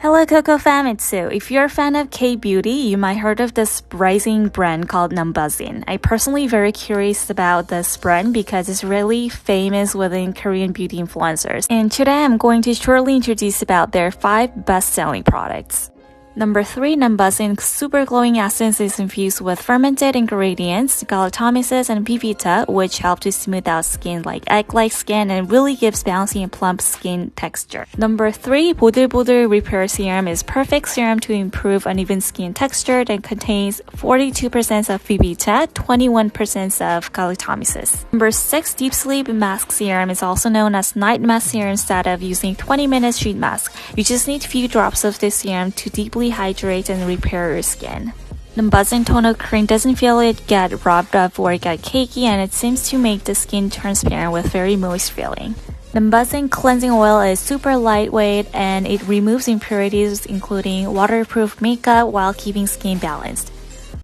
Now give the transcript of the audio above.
Hello Cocofam, it's Sue. If you're a fan of K-beauty, you might heard of this rising brand called NUMBUZIN. I'm personally very curious about this brand because it's really famous within Korean beauty influencers. And today I'm going to shortly introduce about their 5 best-selling products. Number 3, NUMBUZIN Super Glowing Essence is infused with fermented ingredients, galactomyces and pipita, which help to smooth out skin like egg-like skin and really gives bouncy and plump skin texture. Number 3, 보들보들 Repair Serum is perfect serum to improve uneven skin texture and contains 42% of pipita, 21% of galactomyces. Number 6, Deep Sleep Mask Serum is also known as night mask serum instead of using 20-minute sheet mask. You just need few drops of this serum to deeply hydrate and repair your skin. NUMBUZIN Toner Cream doesn't feel it get rubbed off or get cakey, and it seems to make the skin transparent with very moist feeling. NUMBUZIN Cleansing Oil is super lightweight and it removes impurities including waterproof makeup while keeping skin balanced.